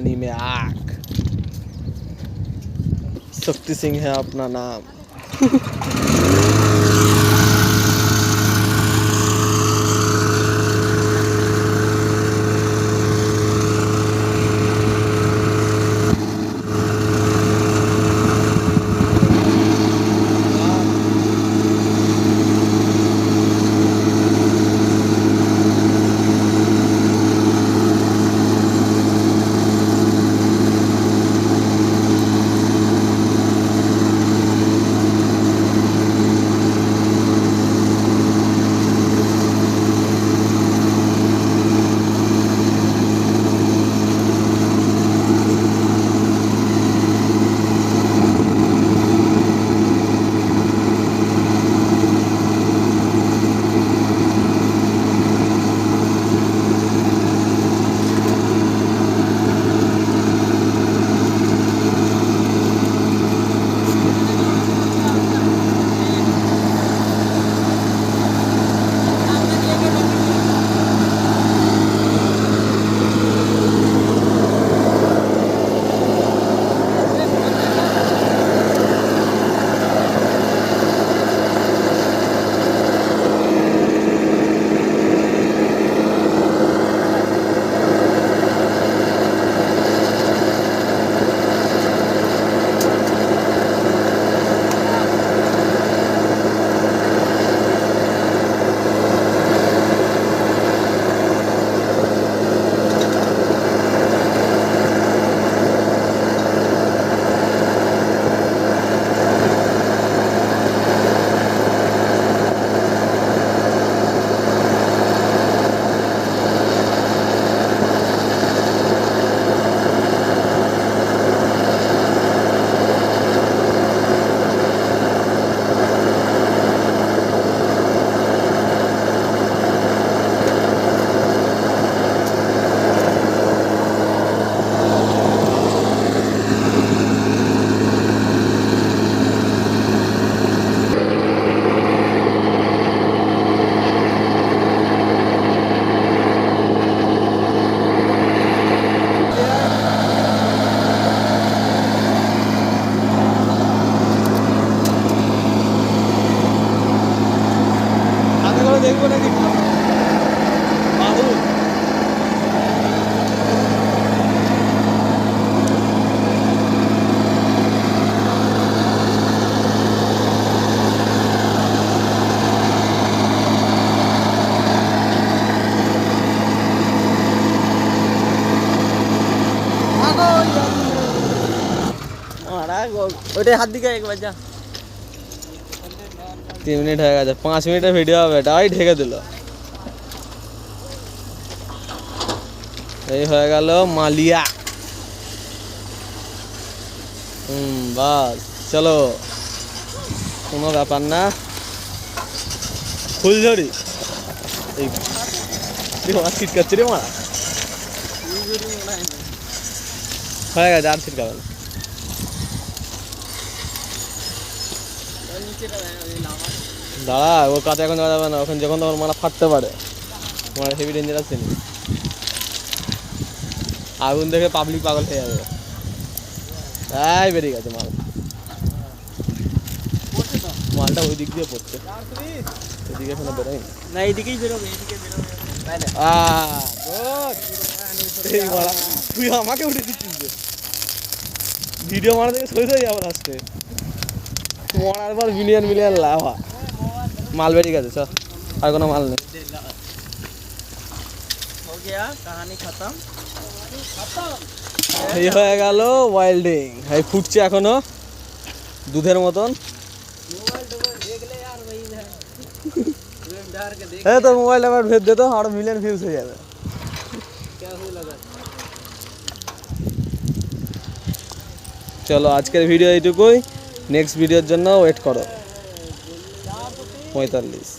पानी में आग। शक्ति सिंह है अपना नाम। देखो ना कि बाबू ওইটাই হাত দিকে একবার যা 3 মিনিট হয়ে গেছে 5 মিনিটের ভিডিও হবে এটাই ঢেকে দিল এই হয়ে গেল মালিয়া বাস চলো কোনো ব্যাপার না ফুলঝড়ি এই মারা ছিটকাচ্ছে রে মারা হয়ে গেছে আর ছিটকাবে না দাঁড়া ও কাছে এখন যাওয়া যাবে না ওখানে যখন তোমার মারা ফাটতে পারে তোমার হেভি ডেঞ্জারাস জিনিস আগুন দেখে পাবলিক পাগল হয়ে যাবে তাই বেরিয়ে গেছে মালটা ওই দিক দিয়ে পড়ছে এদিকে এখনো বেরোয় না এইদিকেই বেরোবে এইদিকে বেরোবে তুই আমাকে উঠে দিচ্ছিস ভিডিও মারা থেকে সরে যাই আবার আসতে মরার পর মিলিয়ন মিলিয়ন লাভ হয় মাল বেরিয়ে গেছে স্যার আর কোনো মাল নেই এই হয়ে গেল ওয়েল্ডিং এই ফুটছে এখনো দুধের মতন এই তো মোবাইল আবার ভেজ দে তো আর মিলিয়ন ভিউজ হয়ে যাবে চলো আজকের ভিডিও এইটুকুই নেক্সট ভিডিওর জন্য ওয়েট করো 45